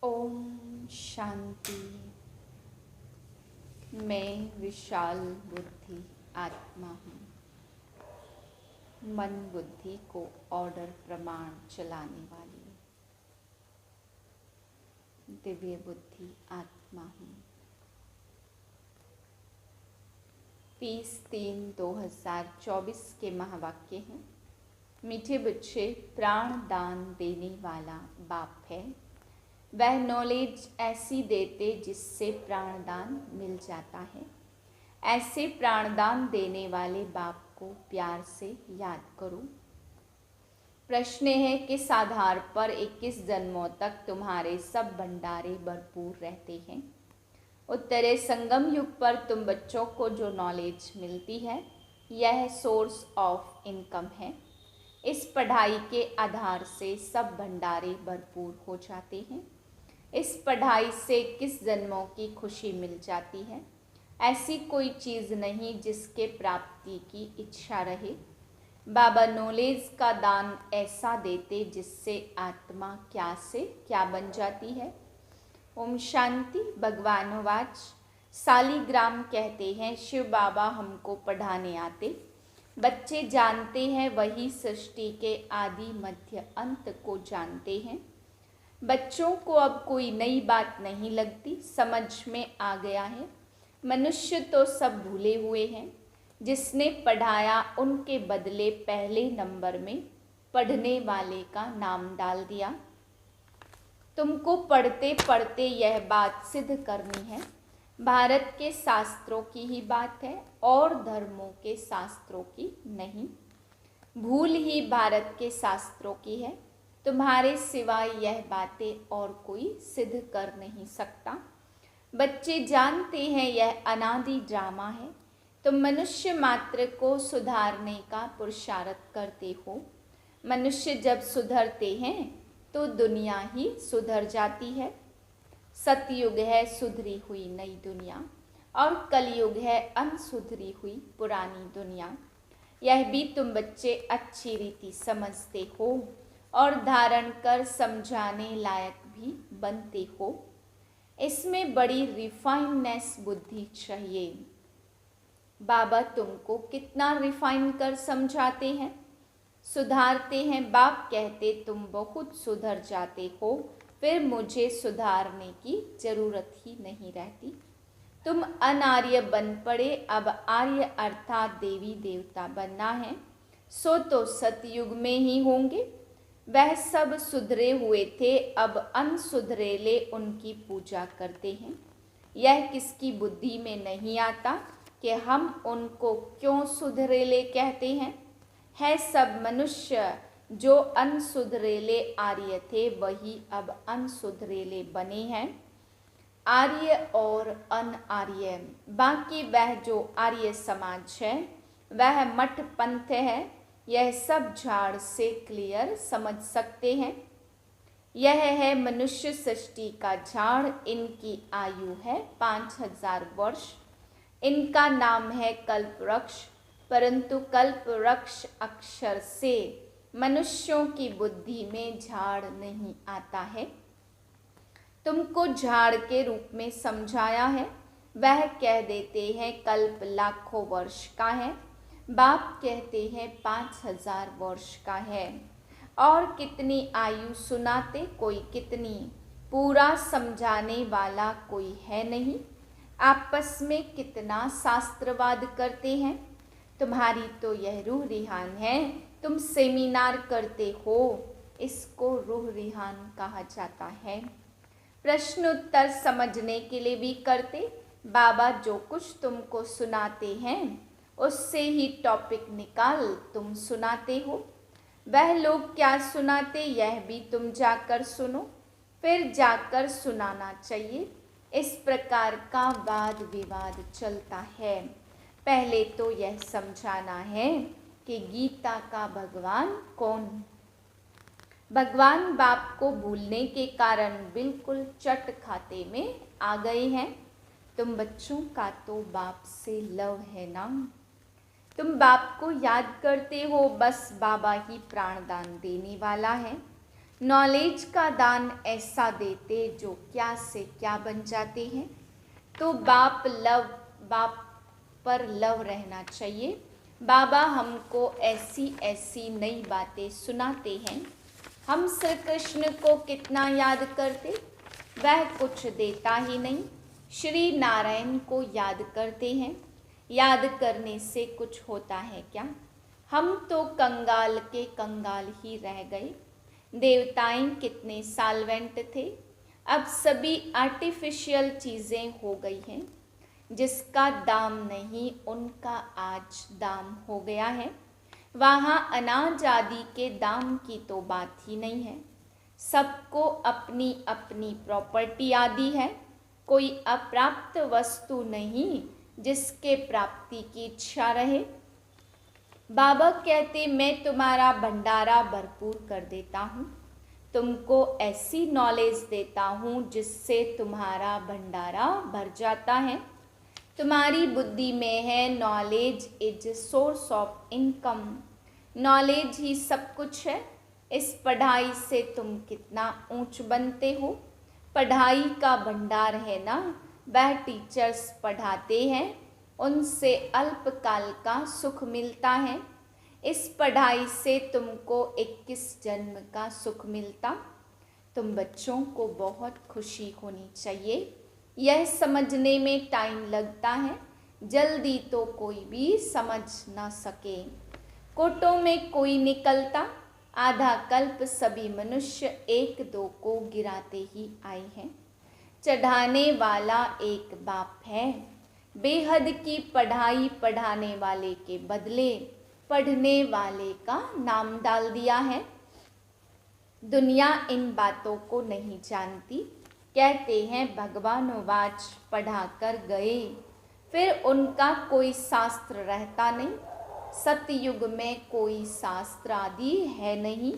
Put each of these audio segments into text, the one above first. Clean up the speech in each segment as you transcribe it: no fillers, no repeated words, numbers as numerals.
ओम शांति। मैं विशाल बुद्धि आत्मा हूँ। मन बुद्धि को ऑर्डर प्रमाण चलाने वाली दिव्य बुद्धि आत्मा हूँ। 30/3/2024 के महावाक्य हैं। मीठे बच्चे, प्राण दान देने वाला बाप है। वह नॉलेज ऐसी देते जिससे प्राणदान मिल जाता है। ऐसे प्राणदान देने वाले बाप को प्यार से याद करो। प्रश्न है किस आधार पर 21 जन्मों तक तुम्हारे सब भंडारे भरपूर रहते हैं। उत्तर है संगम युग पर तुम बच्चों को जो नॉलेज मिलती है यह सोर्स ऑफ इनकम है। इस पढ़ाई के आधार से सब भंडारे भरपूर हो जाते हैं। इस पढ़ाई से किस जन्मों की खुशी मिल जाती है। ऐसी कोई चीज़ नहीं जिसके प्राप्ति की इच्छा रहे। बाबा नॉलेज का दान ऐसा देते जिससे आत्मा क्या से क्या बन जाती है। ओम शांति। भगवान वाच। सालीग्राम कहते हैं शिव बाबा हमको पढ़ाने आते। बच्चे जानते हैं वही सृष्टि के आदि मध्य अंत को जानते हैं। बच्चों को अब कोई नई बात नहीं लगती, समझ में आ गया है। मनुष्य तो सब भूले हुए हैं। जिसने पढ़ाया उनके बदले पहले नंबर में पढ़ने वाले का नाम डाल दिया। तुमको पढ़ते पढ़ते यह बात सिद्ध करनी है। भारत के शास्त्रों की ही बात है और धर्मों के शास्त्रों की नहीं। भूल ही भारत के शास्त्रों की है। तुम्हारे सिवाय यह बातें और कोई सिद्ध कर नहीं सकता। बच्चे जानते हैं यह अनादि ड्रामा है। तुम मनुष्य मात्र को सुधारने का पुरुषार्थ करते हो। मनुष्य जब सुधरते हैं तो दुनिया ही सुधर जाती है। सतयुग है सुधरी हुई नई दुनिया और कलयुग है अनसुधरी हुई पुरानी दुनिया। यह भी तुम बच्चे अच्छी रीति समझते हो और धारण कर समझाने लायक भी बनते हो। इसमें बड़ी रिफाइननेस बुद्धि चाहिए। बाबा तुमको कितना रिफाइन कर समझाते हैं, सुधारते हैं। बाप कहते तुम बहुत सुधर जाते हो, फिर मुझे सुधारने की जरूरत ही नहीं रहती। तुम अनार्य बन पड़े, अब आर्य अर्थात देवी देवता बनना है। सो तो सतयुग में ही होंगे। वह सब सुधरे हुए थे, अब अनसुधरेले उनकी पूजा करते हैं। यह किसकी बुद्धि में नहीं आता कि हम उनको क्यों सुधरेले कहते हैं। है सब मनुष्य जो अनसुधरेले आर्य थे वही अब अनसुधरेले बने हैं। आर्य और अनआर्य, बाकी वह जो आर्य समाज है वह मठ पंथ है। यह सब झाड़ से क्लियर समझ सकते हैं। यह है मनुष्य सृष्टि का झाड़। इनकी आयु है 5000 वर्ष। इनका नाम है कल्प वृक्ष, परंतु कल्प वृक्ष अक्षर से मनुष्यों की बुद्धि में झाड़ नहीं आता है। तुमको झाड़ के रूप में समझाया है। वह कह देते हैं कल्प लाखों वर्ष का है। बाप कहते हैं 5000 वर्ष का है। और कितनी आयु सुनाते कोई कितनी, पूरा समझाने वाला कोई है नहीं। आपस में कितना शास्त्रवाद करते हैं। तुम्हारी तो यह रूह रिहान है। तुम सेमिनार करते हो, इसको रूह रिहान कहा जाता है। प्रश्न उत्तर समझने के लिए भी करते। बाबा जो कुछ तुमको सुनाते हैं उससे ही टॉपिक निकाल तुम सुनाते हो। वह लोग क्या सुनाते यह भी तुम जाकर सुनो, फिर जाकर सुनाना चाहिए। इस प्रकार का वाद विवाद चलता है। पहले तो यह समझाना है कि गीता का भगवान कौन। भगवान बाप को भूलने के कारण बिल्कुल चट खाते में आ गए हैं। तुम बच्चों का तो बाप से लव है ना। तुम बाप को याद करते हो, बस बाबा ही प्राणदान देने वाला है। नॉलेज का दान ऐसा देते जो क्या से क्या बन जाते हैं। तो बाप पर लव रहना चाहिए। बाबा हमको ऐसी ऐसी नई बातें सुनाते हैं। हम श्री कृष्ण को कितना याद करते, वह कुछ देता ही नहीं। श्री नारायण को याद करते हैं, याद करने से कुछ होता है क्या? हम तो कंगाल के कंगाल ही रह गए। देवताएं कितने साल्वेंट थे, अब सभी आर्टिफिशियल चीज़ें हो गई हैं। जिसका दाम नहीं उनका आज दाम हो गया है। वहाँ अनाज आदि के दाम की तो बात ही नहीं है। सबको अपनी अपनी प्रॉपर्टी आदि है। कोई अप्राप्त वस्तु नहीं जिसके प्राप्ति की इच्छा रहे। बाबा कहते मैं तुम्हारा भंडारा भरपूर कर देता हूँ, तुमको ऐसी नॉलेज देता हूँ जिससे तुम्हारा भंडारा भर जाता है। तुम्हारी बुद्धि में है knowledge is source of income. Knowledge ही सब कुछ है। इस पढ़ाई से तुम कितना ऊंच बनते हो। पढ़ाई का भंडार है ना, वह टीचर्स पढ़ाते हैं, उनसे अल्पकाल का सुख मिलता है। इस पढ़ाई से तुमको 21 जन्म का सुख मिलता। तुम बच्चों को बहुत खुशी होनी चाहिए। यह समझने में टाइम लगता है, जल्दी तो कोई भी समझ ना सके। कोटों में कोई निकलता, आधा कल्प सभी मनुष्य एक दो को गिराते ही आए हैं। चढ़ाने वाला एक बाप है। बेहद की पढ़ाई पढ़ाने वाले के बदले पढ़ने वाले का नाम डाल दिया है। दुनिया इन बातों को नहीं जानती। कहते हैं भगवान वाच पढ़ा कर गए, फिर उनका कोई शास्त्र रहता नहीं। सतयुग में कोई शास्त्र आदि है नहीं।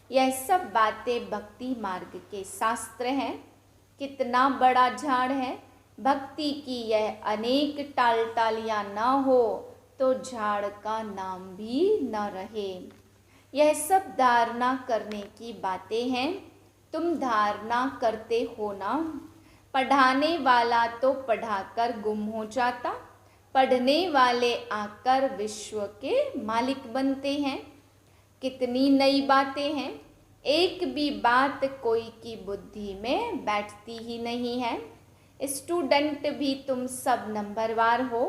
यह सब बातें भक्ति मार्ग के शास्त्र हैं। कितना बड़ा झाड़ है। भक्ति की यह अनेक टालियाँ न हो तो झाड़ का नाम भी न रहे। यह सब धारणा करने की बातें हैं। तुम धारणा करते हो ना। पढ़ाने वाला तो पढ़ाकर गुम हो जाता, पढ़ने वाले आकर विश्व के मालिक बनते हैं। कितनी नई बातें हैं। एक भी बात कोई की बुद्धि में बैठती ही नहीं है। स्टूडेंट भी तुम सब नंबरवार हो।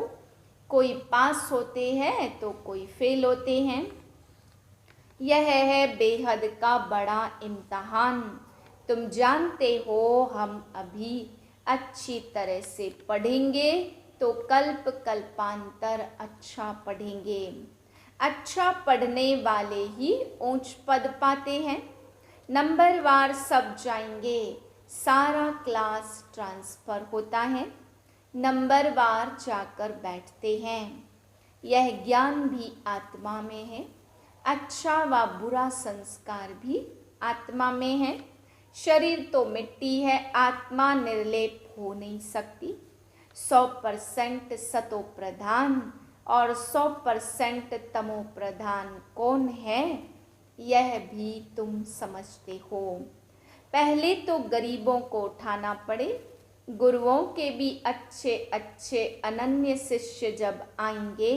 कोई पास होते हैं तो कोई फेल होते हैं। यह है बेहद का बड़ा इम्तहान। तुम जानते हो हम अभी अच्छी तरह से पढ़ेंगे तो कल्प कल्पांतर अच्छा पढ़ेंगे। अच्छा पढ़ने वाले ही ऊंच पद पाते हैं। नंबरवार सब जाएंगे। सारा क्लास ट्रांसफ़र होता है। नंबरवार जाकर बैठते हैं। यह ज्ञान भी आत्मा में है। अच्छा व बुरा संस्कार भी आत्मा में है। शरीर तो मिट्टी है, आत्मा निर्लेप हो नहीं सकती। 100% सतो प्रधान और 100% तमो प्रधान कौन है, यह भी तुम समझते हो। पहले तो गरीबों को उठाना पड़े। गुरुओं के भी अच्छे अच्छे अनन्य शिष्य जब आएंगे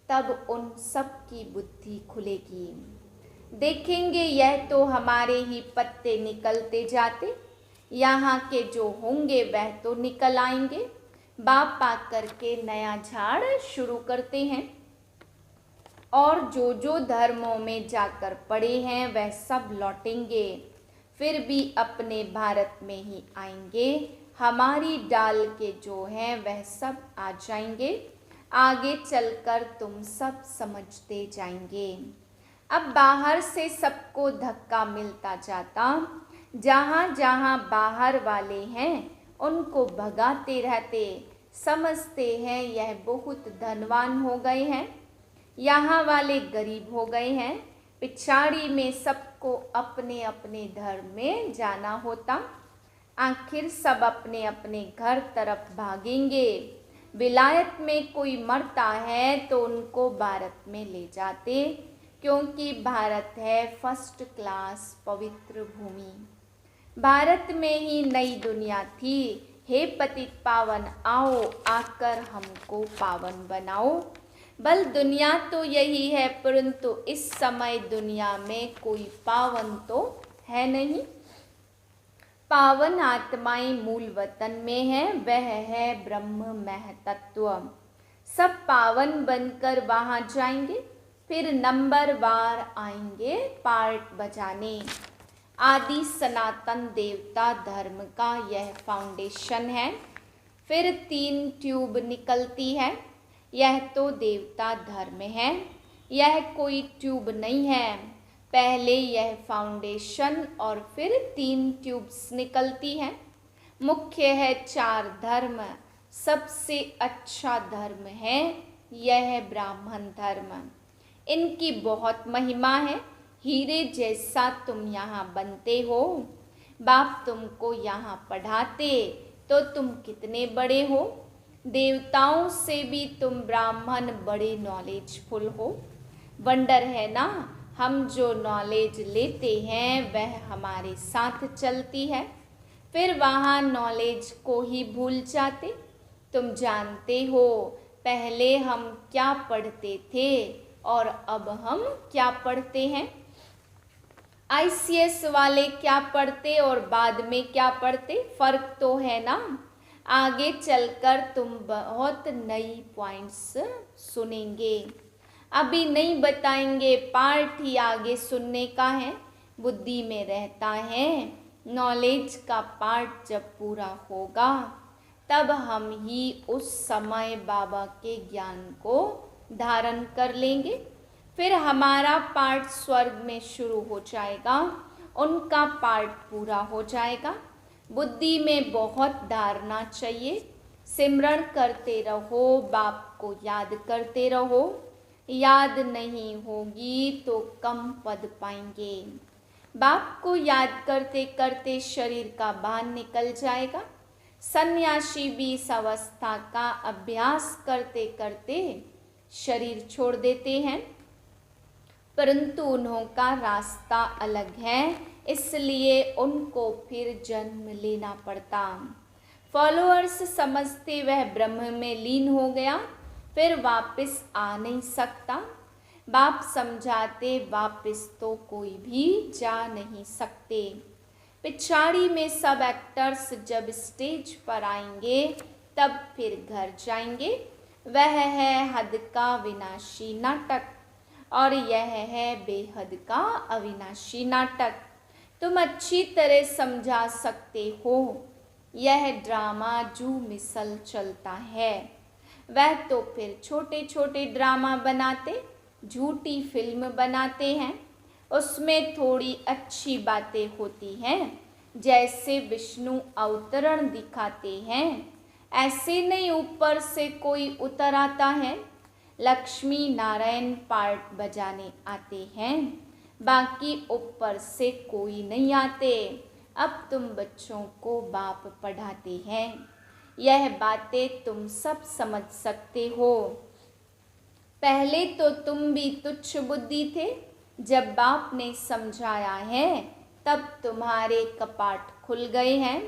तब उन सब की बुद्धि खुलेगी। देखेंगे यह तो हमारे ही पत्ते निकलते जाते, यहाँ के जो होंगे वह तो निकल आएंगे। बाप आकर के नया झाड़ शुरू करते हैं और जो जो धर्मों में जाकर पड़े हैं वह सब लौटेंगे, फिर भी अपने भारत में ही आएंगे। हमारी डाल के जो हैं वह सब आ जाएंगे। आगे चलकर तुम सब समझते जाएंगे। अब बाहर से सबको धक्का मिलता जाता, जहाँ जहाँ बाहर वाले हैं उनको भगाते रहते। समझते हैं यह बहुत धनवान हो गए हैं, यहाँ वाले गरीब हो गए हैं। पिछाड़ी में सबको अपने अपने धर्म में जाना होता। आखिर सब अपने अपने घर तरफ भागेंगे। विलायत में कोई मरता है तो उनको भारत में ले जाते, क्योंकि भारत है फर्स्ट क्लास पवित्र भूमि। भारत में ही नई दुनिया थी। हे पतित पावन आओ, आकर हमको पावन बनाओ। बल दुनिया तो यही है, परंतु इस समय दुनिया में कोई पावन तो है नहीं। पावन आत्माएं मूल वतन में है, वह है ब्रह्म महतत्व। सब पावन बनकर वहां जाएंगे, फिर नंबर वार आएंगे पार्ट बजाने। आदि सनातन देवता धर्म का यह फाउंडेशन है। फिर 3 ट्यूब निकलती है, यह तो देवता धर्म है, यह कोई ट्यूब नहीं है। पहले यह फाउंडेशन और फिर 3 ट्यूब्स निकलती हैं। मुख्य है 4 धर्म, सबसे अच्छा धर्म है यह ब्राह्मण धर्म। इनकी बहुत महिमा है। हीरे जैसा तुम यहाँ बनते हो। बाप तुमको यहाँ पढ़ाते तो तुम कितने बड़े हो। देवताओं से भी तुम ब्राह्मण बड़े नॉलेजफुल हो। वंडर है ना, हम जो नॉलेज लेते हैं वह हमारे साथ चलती है, फिर वहाँ नॉलेज को ही भूल जाते। तुम जानते हो पहले हम क्या पढ़ते थे और अब हम क्या पढ़ते हैं। ICS वाले क्या पढ़ते और बाद में क्या पढ़ते, फर्क तो है ना। आगे चलकर तुम बहुत नई पॉइंट्स सुनेंगे, अभी नहीं बताएंगे, पार्ट ही आगे सुनने का है। बुद्धि में रहता है। नॉलेज का पार्ट जब पूरा होगा तब हम ही उस समय बाबा के ज्ञान को धारण कर लेंगे। फिर हमारा पार्ट स्वर्ग में शुरू हो जाएगा, उनका पार्ट पूरा हो जाएगा। बुद्धि में बहुत धारणा चाहिए। सिमरण करते रहो, बाप को याद करते रहो। याद नहीं होगी तो कम पद पाएंगे। बाप को याद करते करते शरीर का भान निकल जाएगा। सन्यासी भी इस अवस्था का अभ्यास करते करते शरीर छोड़ देते हैं, परंतु उनका रास्ता अलग है, इसलिए उनको फिर जन्म लेना पड़ता। फॉलोअर्स समझते वह ब्रह्म में लीन हो गया, फिर वापस आ नहीं सकता। बाप समझाते वापस तो कोई भी जा नहीं सकते। पिछाड़ी में सब एक्टर्स जब स्टेज पर आएंगे तब फिर घर जाएंगे। वह है हद का विनाशी नाटक और यह है बेहद का अविनाशी नाटक। तुम अच्छी तरह समझा सकते हो। यह ड्रामा जो मिसल चलता है, वह तो फिर छोटे छोटे ड्रामा बनाते, झूठी फिल्म बनाते हैं। उसमें थोड़ी अच्छी बातें होती हैं, जैसे विष्णु अवतरण दिखाते हैं, ऐसे नहीं ऊपर से कोई उतर आता है। लक्ष्मी नारायण पार्ट बजाने आते हैं, बाकी ऊपर से कोई नहीं आते। अब तुम बच्चों को बाप पढ़ाते हैं, यह बातें तुम सब समझ सकते हो। पहले तो तुम भी तुच्छ बुद्धि थे, जब बाप ने समझाया है तब तुम्हारे कपाट खुल गए हैं।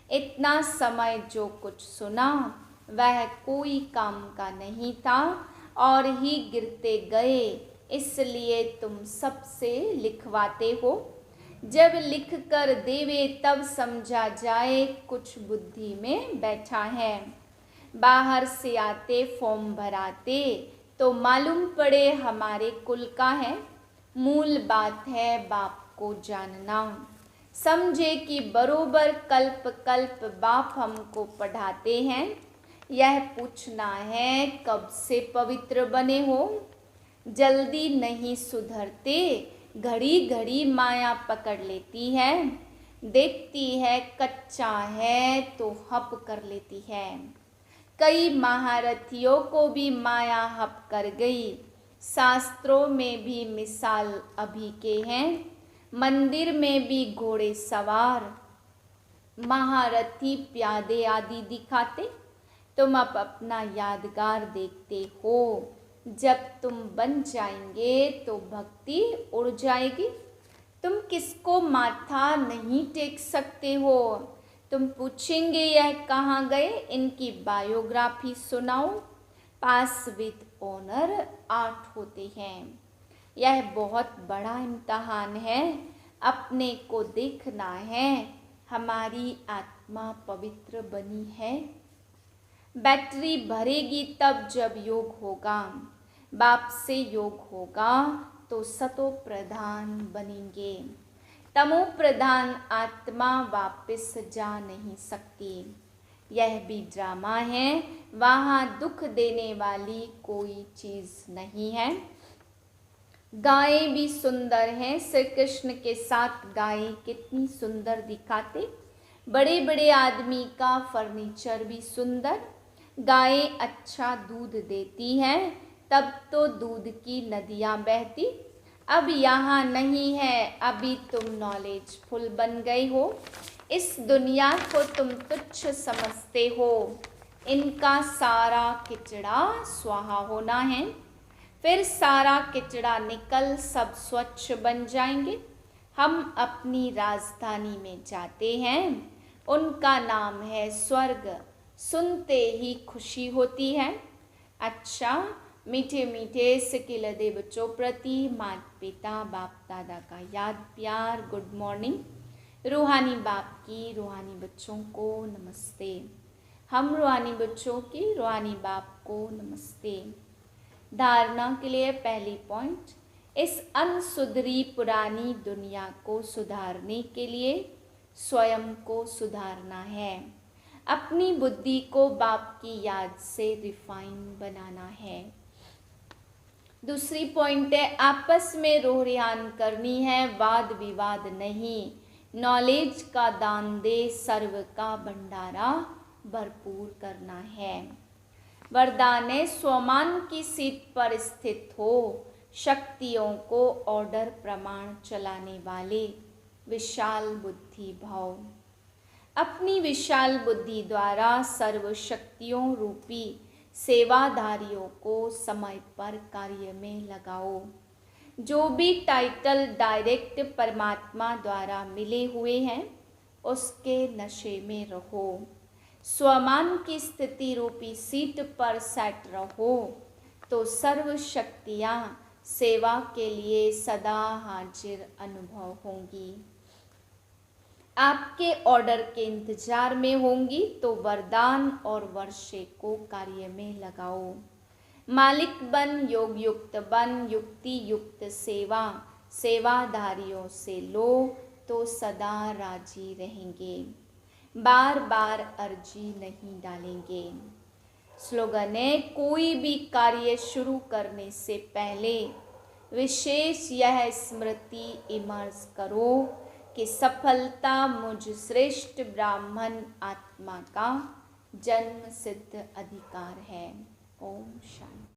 इतना समय जो कुछ सुना वह कोई काम का नहीं था और ही गिरते गए, इसलिए तुम सबसे लिखवाते हो। जब लिख कर देवे तब समझा जाए कुछ बुद्धि में बैठा है। बाहर से आते फॉर्म भराते तो मालूम पड़े हमारे कुल का है। मूल बात है बाप को जानना। समझे कि बरोबर कल्प कल्प बाप हमको पढ़ाते हैं। यह पूछना है कब से पवित्र बने हो। जल्दी नहीं सुधरते, घड़ी घड़ी माया पकड़ लेती है। देखती है कच्चा है तो हप कर लेती है। कई महारथियों को भी माया हप कर गई। शास्त्रों में भी मिसाल अभी के हैं। मंदिर में भी घोड़े सवार महारथी प्यादे आदि दिखाते। तुम अब अपना यादगार देखते हो। जब तुम बन जाएंगे तो भक्ति उड़ जाएगी। तुम किसको माथा नहीं टेक सकते हो। तुम पूछेंगे यह कहाँ गए, इनकी बायोग्राफी सुनाओ। पास विद ऑनर 8 होते हैं। यह बहुत बड़ा इम्तहान है, अपने को देखना है, हमारी आत्मा पवित्र बनी है। बैटरी भरेगी तब जब योग होगा, बाप से योग होगा तो सतो प्रधान बनेंगे। तमो प्रधान आत्मा वापस जा नहीं सकती। यह भी ड्रामा है, वहाँ दुख देने वाली कोई चीज़ नहीं है। गायें भी सुंदर हैं, श्री कृष्ण के साथ गायें कितनी सुंदर दिखाते। बड़े बड़े आदमी का फर्नीचर भी सुंदर। गायें अच्छा दूध देती हैं, तब तो दूध की नदियाँ बहती। अब यहाँ नहीं है, अभी तुम नॉलेजफुल बन गए हो। इस दुनिया को तुम तुच्छ समझते हो। इनका सारा किचड़ा स्वाहा होना है, फिर सारा किचड़ा निकल सब स्वच्छ बन जाएंगे। हम अपनी राजधानी में जाते हैं, उनका नाम है स्वर्ग। सुनते ही खुशी होती है। अच्छा, मीठे मीठे सिकिलदे बच्चों प्रति माता पिता बाप दादा का याद प्यार गुड मॉर्निंग। रूहानी बाप की रूहानी बच्चों को नमस्ते। हम रूहानी बच्चों की रूहानी बाप को नमस्ते। धारणा के लिए पहली पॉइंट, इस अनसुधरी पुरानी दुनिया को सुधारने के लिए स्वयं को सुधारना है। अपनी बुद्धि को बाप की याद से रिफाइन बनाना है। दूसरी पॉइंट है, आपस में रोह रिहान करनी है, वाद विवाद नहीं। नॉलेज का दान दे, सर्व का भंडारा भरपूर करना है। वरदान है, स्वमान की सीट पर स्थित हो, शक्तियों को ऑर्डर प्रमाण चलाने वाले विशाल बुद्धि भाव। अपनी विशाल बुद्धि द्वारा सर्व शक्तियों रूपी सेवाधारियों को समय पर कार्य में लगाओ। जो भी टाइटल डायरेक्ट परमात्मा द्वारा मिले हुए हैं, उसके नशे में रहो। स्वमान की स्थिति रूपी सीट पर सेट रहो तो सर्व शक्तियाँ सेवा के लिए सदा हाजिर अनुभव होंगी। आपके ऑर्डर के इंतजार में होंगी तो वरदान और वर्षे को कार्य में लगाओ। मालिक बन, योग युक्त बन, युक्ति युक्त सेवा सेवाधारियों से लो तो सदा राजी रहेंगे, बार बार अर्जी नहीं डालेंगे। स्लोगन है, कोई भी कार्य शुरू करने से पहले विशेष यह स्मृति इमर्स करो कि सफलता मुझ श्रेष्ठ ब्राह्मण आत्मा का जन्म सिद्ध अधिकार है। ओम शांति।